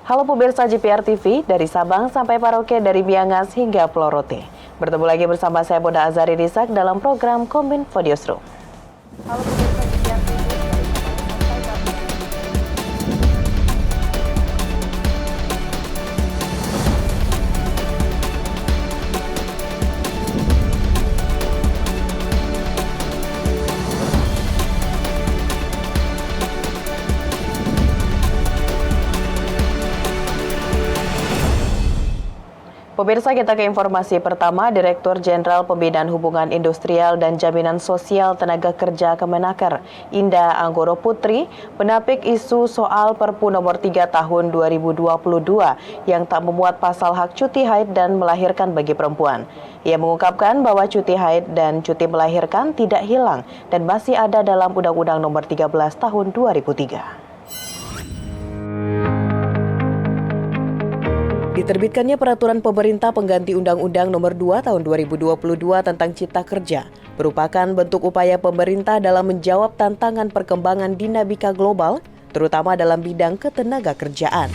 Halo pemirsa JPR TV, dari Sabang sampai Paroke, dari Miangas hingga Pulau Rote. Bertemu lagi bersama saya Boda Azari Disak dalam program Kominfo Newsroom. Halo pemirsa JPR TV, dari Sabang sampai Paroke. Pemirsa, kita ke informasi pertama. Direktur Jenderal Pembinaan Hubungan Industrial dan Jaminan Sosial Tenaga Kerja Kemenaker, Indah Anggoro Putri, menampik isu soal Perpu Nomor 3 Tahun 2022 yang tak memuat pasal hak cuti haid dan melahirkan bagi perempuan. Ia mengungkapkan bahwa cuti haid dan cuti melahirkan tidak hilang dan masih ada dalam Undang-Undang Nomor 13 Tahun 2003. Diterbitkannya Peraturan Pemerintah Pengganti Undang-Undang Nomor 2 Tahun 2022 tentang Cipta Kerja merupakan bentuk upaya pemerintah dalam menjawab tantangan perkembangan dinamika global, terutama dalam bidang ketenaga kerjaan.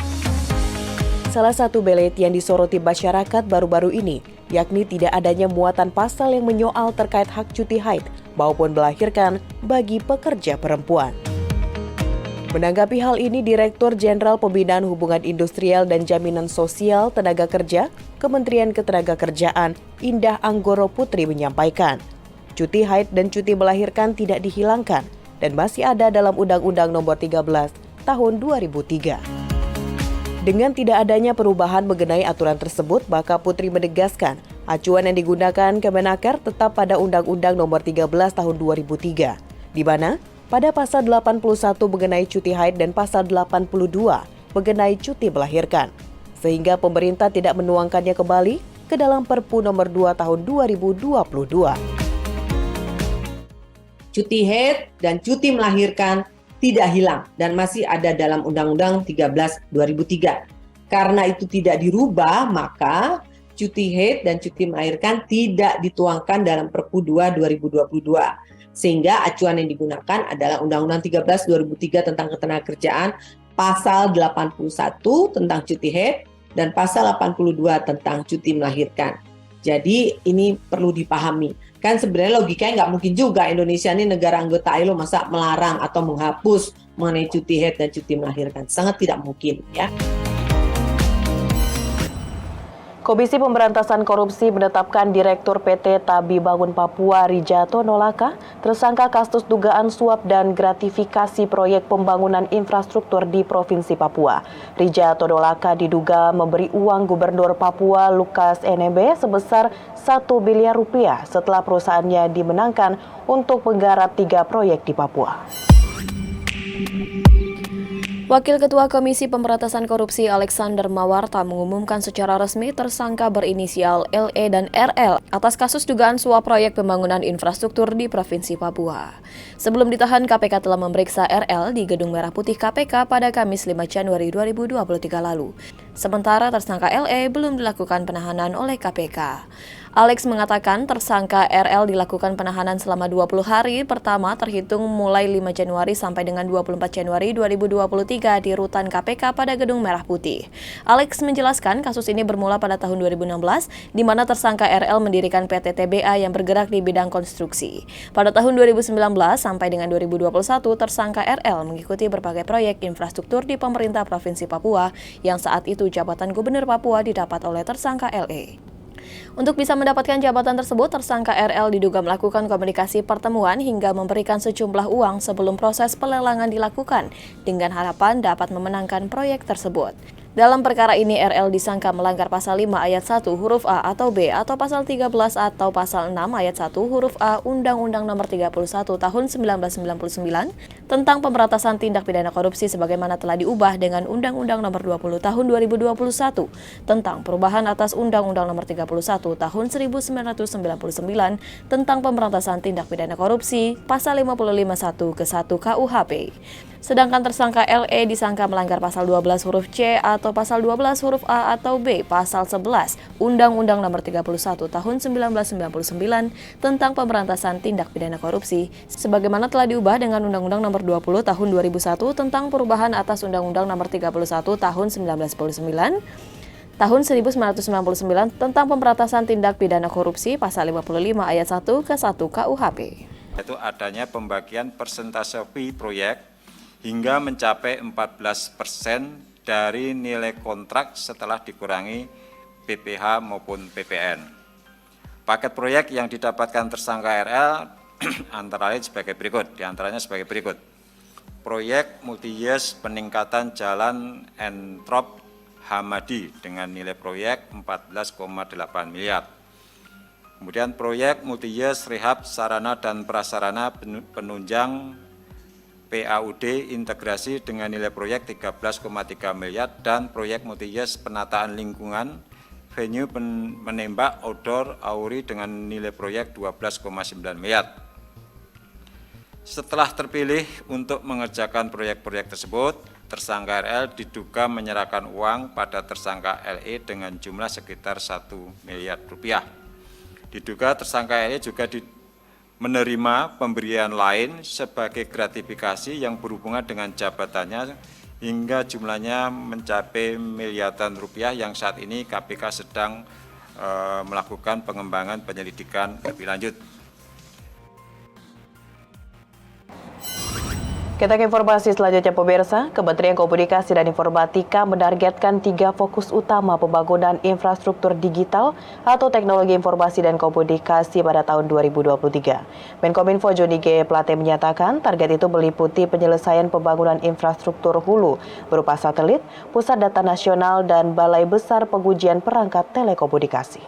Salah satu belet yang disoroti masyarakat baru-baru ini, yakni tidak adanya muatan pasal yang menyoal terkait hak cuti haid maupun melahirkan bagi pekerja perempuan. Menanggapi hal ini, Direktur Jenderal Pembinaan Hubungan Industrial dan Jaminan Sosial Tenaga Kerja, Kementerian Ketenagakerjaan, Indah Anggoro Putri menyampaikan, cuti haid dan cuti melahirkan tidak dihilangkan dan masih ada dalam Undang-Undang Nomor 13 Tahun 2003. Dengan tidak adanya perubahan mengenai aturan tersebut, maka Putri menegaskan acuan yang digunakan Kemenaker tetap pada Undang-Undang Nomor 13 Tahun 2003, di mana pada pasal 81 mengenai cuti haid dan pasal 82 mengenai cuti melahirkan, sehingga pemerintah tidak menuangkannya kembali ke dalam Perpu Nomor 2 Tahun 2022. Cuti haid dan cuti melahirkan tidak hilang dan masih ada dalam Undang-Undang 13 2003. Karena itu tidak dirubah, maka cuti haid dan cuti melahirkan tidak dituangkan dalam Perpu 2 2022. Sehingga acuan yang digunakan adalah Undang-Undang 13 2003 tentang Ketenagakerjaan, pasal 81 tentang cuti haid dan pasal 82 tentang cuti melahirkan. Jadi ini perlu dipahami. Kan sebenarnya logikanya nggak mungkin juga Indonesia ini negara anggota ILO masa melarang atau menghapus mengenai cuti haid dan cuti melahirkan. Sangat tidak mungkin, ya. Komisi Pemberantasan Korupsi menetapkan Direktur PT Tabi Bangun Papua Rija Tonolaka tersangka kasus dugaan suap dan gratifikasi proyek pembangunan infrastruktur di Provinsi Papua. Rija Tonolaka diduga memberi uang Gubernur Papua Lukas NMB sebesar 1 miliar rupiah setelah perusahaannya dimenangkan untuk menggarap 3 proyek di Papua. Wakil Ketua Komisi Pemberantasan Korupsi Alexander Mawarta mengumumkan secara resmi tersangka berinisial LE dan RL atas kasus dugaan suap proyek pembangunan infrastruktur di Provinsi Papua. Sebelum ditahan, KPK telah memeriksa RL di Gedung Merah Putih KPK pada Kamis 5 Januari 2023 lalu. Sementara tersangka LE belum dilakukan penahanan oleh KPK. Alex mengatakan tersangka RL dilakukan penahanan selama 20 hari pertama terhitung mulai 5 Januari sampai dengan 24 Januari 2023 di rutan KPK pada Gedung Merah Putih. Alex menjelaskan kasus ini bermula pada tahun 2016 di mana tersangka RL mendirikan PT TBA yang bergerak di bidang konstruksi. Pada tahun 2019 sampai dengan 2021 tersangka RL mengikuti berbagai proyek infrastruktur di pemerintah Provinsi Papua yang saat itu jabatan Gubernur Papua didapat oleh tersangka LE. Untuk bisa mendapatkan jabatan tersebut, tersangka RL diduga melakukan komunikasi pertemuan hingga memberikan sejumlah uang sebelum proses pelelangan dilakukan dengan harapan dapat memenangkan proyek tersebut. Dalam perkara ini, RL disangka melanggar pasal 5 ayat 1 huruf A atau B atau pasal 13 atau pasal 6 ayat 1 huruf A Undang-Undang Nomor 31 Tahun 1999 tentang pemberantasan tindak pidana korupsi sebagaimana telah diubah dengan Undang-Undang Nomor 20 Tahun 2021 tentang perubahan atas Undang-Undang Nomor 31 Tahun 1999 tentang pemberantasan tindak pidana korupsi pasal 55 1 ke 1 KUHP. Sedangkan tersangka LE disangka melanggar pasal 12 huruf C atau pasal 12 huruf A atau B, pasal 11 Undang-Undang Nomor 31 Tahun 1999 tentang pemberantasan tindak pidana korupsi, sebagaimana telah diubah dengan Undang-Undang Nomor 20 Tahun 2001 tentang perubahan atas Undang-Undang Nomor 31 Tahun 1999 Tahun 1999 tentang pemberantasan tindak pidana korupsi pasal 55 ayat 1 ke 1 KUHP. Itu adanya pembagian persentase fee proyek hingga mencapai 14% dari nilai kontrak setelah dikurangi PPh maupun PPN. Paket proyek yang didapatkan tersangka RL antara lain sebagai berikut, diantaranya sebagai berikut. Proyek multi-years peningkatan jalan Entrop Hamadi dengan nilai proyek 14,8 miliar. Kemudian proyek multi-years rehab sarana dan prasarana penunjang PAUD integrasi dengan nilai proyek 13,3 miliar dan proyek multi-years penataan lingkungan venue menembak outdoor Auri dengan nilai proyek 12,9 miliar. Setelah terpilih untuk mengerjakan proyek-proyek tersebut, tersangka RL diduga menyerahkan uang pada tersangka LE dengan jumlah sekitar 1 miliar rupiah. Diduga tersangka LE juga menerima pemberian lain sebagai gratifikasi yang berhubungan dengan jabatannya hingga jumlahnya mencapai miliaran rupiah yang saat ini KPK sedang melakukan pengembangan penyelidikan lebih lanjut. Kita ke informasi selanjutnya pemirsa, Kementerian Komunikasi dan Informatika menargetkan 3 fokus utama pembangunan infrastruktur digital atau teknologi informasi dan komunikasi pada tahun 2023. Menkominfo Johnny G. Plate menyatakan target itu meliputi penyelesaian pembangunan infrastruktur hulu berupa satelit, pusat data nasional, dan balai besar pengujian perangkat telekomunikasi.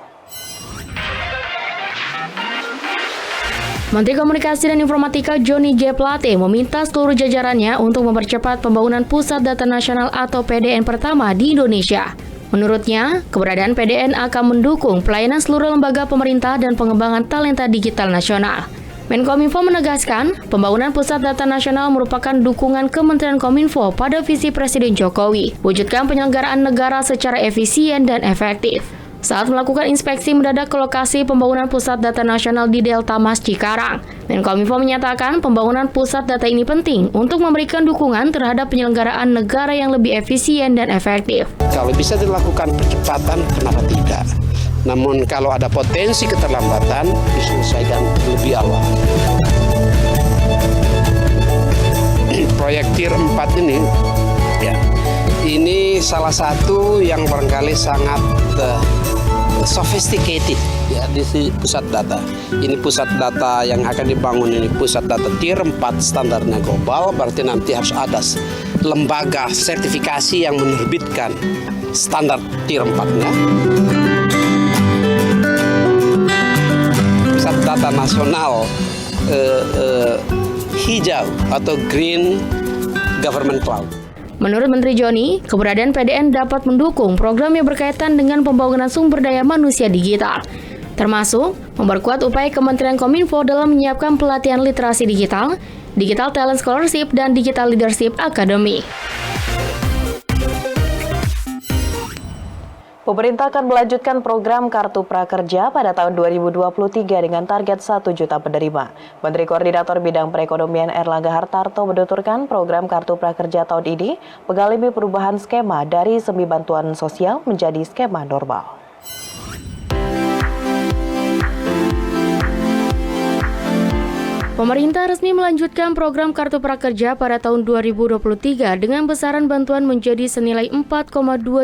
Menteri Komunikasi dan Informatika Johnny G. Plate meminta seluruh jajarannya untuk mempercepat pembangunan Pusat Data Nasional atau PDN pertama di Indonesia. Menurutnya, keberadaan PDN akan mendukung pelayanan seluruh lembaga pemerintah dan pengembangan talenta digital nasional. Menkominfo menegaskan, pembangunan Pusat Data Nasional merupakan dukungan Kementerian Kominfo pada visi Presiden Jokowi, wujudkan penyelenggaraan negara secara efisien dan efektif. Saat melakukan inspeksi mendadak ke lokasi pembangunan Pusat Data Nasional di Delta Mas Cikarang, Menkominfo menyatakan pembangunan pusat data ini penting untuk memberikan dukungan terhadap penyelenggaraan negara yang lebih efisien dan efektif. Kalau bisa dilakukan percepatan, kenapa tidak? Namun kalau ada potensi keterlambatan, diselesaikan lebih awal. Proyek Tier 4 ini, ya, ini salah satu yang barangkali sangat sophisticated ya di pusat data. Ini pusat data yang akan dibangun ini pusat data Tier 4 standarnya global, berarti nanti harus ada lembaga sertifikasi yang menerbitkan standar Tier 4-nya. Pusat data nasional hijau atau Green Government Cloud. Menurut Menteri Johnny, keberadaan PDN dapat mendukung program yang berkaitan dengan pembangunan sumber daya manusia digital, termasuk memperkuat upaya Kementerian Kominfo dalam menyiapkan pelatihan literasi digital, Digital Talent Scholarship, dan Digital Leadership Academy. Pemerintah akan melanjutkan program Kartu Prakerja pada tahun 2023 dengan target 1 juta penerima. Menteri Koordinator Bidang Perekonomian Erlangga Hartarto menuturkan program Kartu Prakerja tahun ini mengalami perubahan skema dari semi bantuan sosial menjadi skema normal. Pemerintah resmi melanjutkan program Kartu Prakerja pada tahun 2023 dengan besaran bantuan menjadi senilai 4,2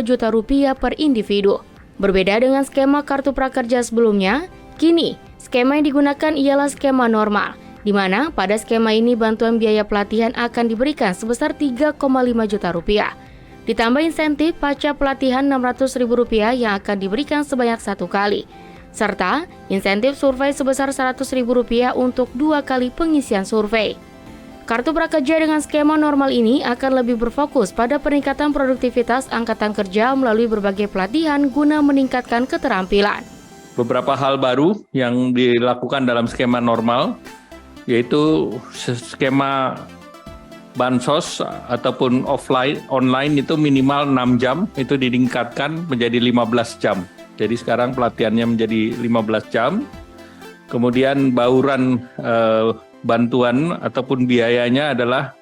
juta rupiah per individu. Berbeda dengan skema Kartu Prakerja sebelumnya, kini skema yang digunakan ialah skema normal, di mana pada skema ini bantuan biaya pelatihan akan diberikan sebesar 3,5 juta rupiah. Ditambah insentif pasca pelatihan Rp600.000 yang akan diberikan sebanyak 1 kali. Serta insentif survei sebesar Rp100.000 untuk 2 kali pengisian survei. Kartu Prakerja dengan skema normal ini akan lebih berfokus pada peningkatan produktivitas angkatan kerja melalui berbagai pelatihan guna meningkatkan keterampilan. Beberapa hal baru yang dilakukan dalam skema normal, yaitu skema bansos ataupun online itu minimal 6 jam, itu ditingkatkan menjadi 15 jam. Jadi sekarang pelatihannya menjadi 15 jam. Kemudian bauran bantuan ataupun biayanya adalah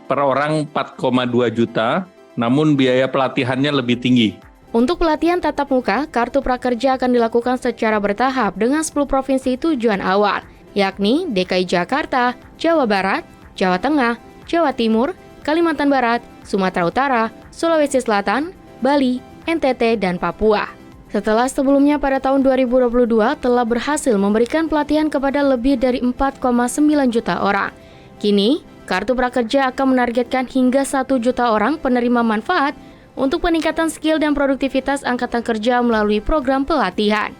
per orang 4,2 juta, namun biaya pelatihannya lebih tinggi. Untuk pelatihan tatap muka, Kartu Prakerja akan dilakukan secara bertahap dengan 10 provinsi tujuan awal, yakni DKI Jakarta, Jawa Barat, Jawa Tengah, Jawa Timur, Kalimantan Barat, Sumatera Utara, Sulawesi Selatan, Bali, NTT, dan Papua. Setelah sebelumnya pada tahun 2022 telah berhasil memberikan pelatihan kepada lebih dari 4,9 juta orang. Kini, Kartu Prakerja akan menargetkan hingga 1 juta orang penerima manfaat untuk peningkatan skill dan produktivitas angkatan kerja melalui program pelatihan.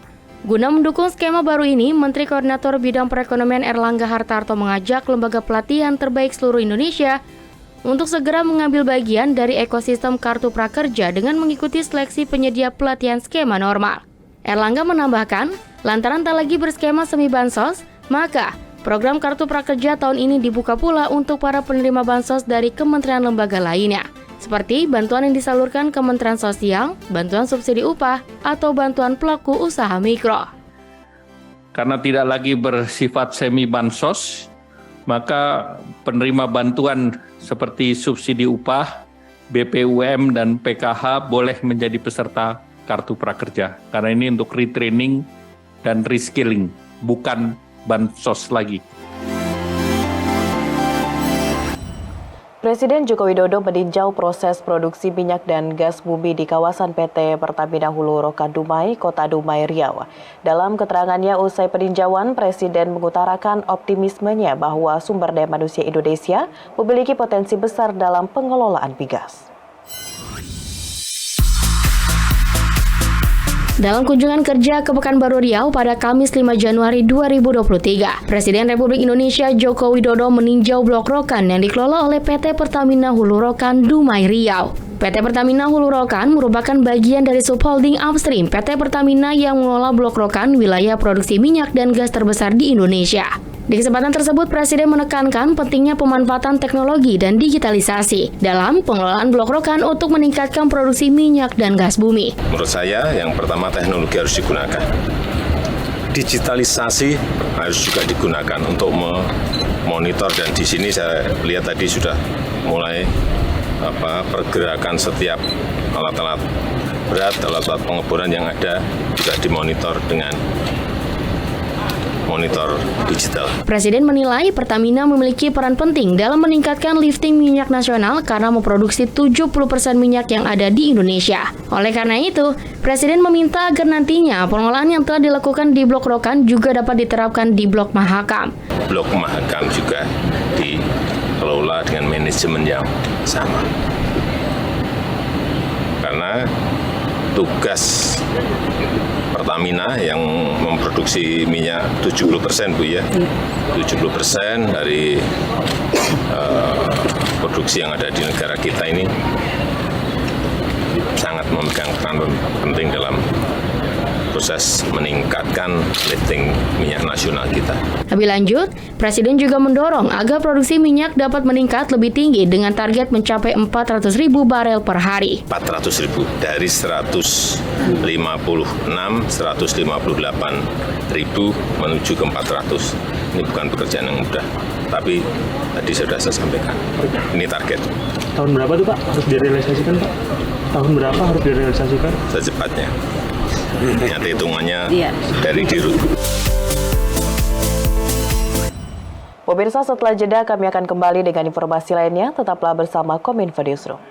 Guna mendukung skema baru ini, Menteri Koordinator Bidang Perekonomian Erlangga Hartarto mengajak lembaga pelatihan terbaik seluruh Indonesia untuk segera mengambil bagian dari ekosistem Kartu Prakerja dengan mengikuti seleksi penyedia pelatihan skema normal. Erlangga menambahkan, lantaran tak lagi berskema semi bansos, maka program Kartu Prakerja tahun ini dibuka pula untuk para penerima bansos dari kementerian lembaga lainnya, seperti bantuan yang disalurkan Kementerian Sosial, bantuan subsidi upah, atau bantuan pelaku usaha mikro. Karena tidak lagi bersifat semi bansos, maka penerima bantuan seperti subsidi upah, BPUM, dan PKH boleh menjadi peserta Kartu Prakerja. Karena ini untuk retraining dan reskilling, bukan bansos lagi. Presiden Joko Widodo meninjau proses produksi minyak dan gas bumi di kawasan PT Pertamina Hulu Rokan Dumai, Kota Dumai, Riau. Dalam keterangannya usai peninjauan, Presiden mengutarakan optimismenya bahwa sumber daya manusia Indonesia memiliki potensi besar dalam pengelolaan migas. Dalam kunjungan kerja ke Pekanbaru Riau pada Kamis 5 Januari 2023, Presiden Republik Indonesia Joko Widodo meninjau blok Rokan yang dikelola oleh PT Pertamina Hulu Rokan Dumai, Riau. PT Pertamina Hulu Rokan merupakan bagian dari subholding upstream PT Pertamina yang mengelola blok Rokan, wilayah produksi minyak dan gas terbesar di Indonesia. Di kesempatan tersebut, Presiden menekankan pentingnya pemanfaatan teknologi dan digitalisasi dalam pengelolaan blok Rokan untuk meningkatkan produksi minyak dan gas bumi. Menurut saya, yang pertama teknologi harus digunakan. Digitalisasi harus juga digunakan untuk memonitor, dan di sini saya lihat tadi sudah mulai pergerakan setiap alat-alat berat, alat-alat pengeboran yang ada juga dimonitor dengan monitor digital. Presiden menilai Pertamina memiliki peran penting dalam meningkatkan lifting minyak nasional karena memproduksi 70% minyak yang ada di Indonesia. Oleh karena itu, Presiden meminta agar nantinya pengelolaan yang telah dilakukan di Blok Rokan juga dapat diterapkan di Blok Mahakam. Blok Mahakam juga dikelola dengan manajemen yang sama. Karena tugas Pertamina yang memproduksi minyak 70% Bu ya, 70% dari produksi yang ada di negara kita ini sangat memegang peran penting dalam proses meningkatkan lifting minyak nasional kita. Lebih lanjut, Presiden juga mendorong agar produksi minyak dapat meningkat lebih tinggi dengan target mencapai 400.000 barel per hari. 400.000 dari 158.000 menuju ke 400. Ini bukan pekerjaan yang mudah, tapi tadi sudah saya sampaikan, ini target. Tahun berapa tuh Pak harus direalisasikan Pak? Tahun berapa harus direalisasikan? Secepatnya. Nanti hitungannya dari Dirut. Pemirsa, setelah jeda kami akan kembali dengan informasi lainnya. Tetaplah bersama Kominfo Newsroom.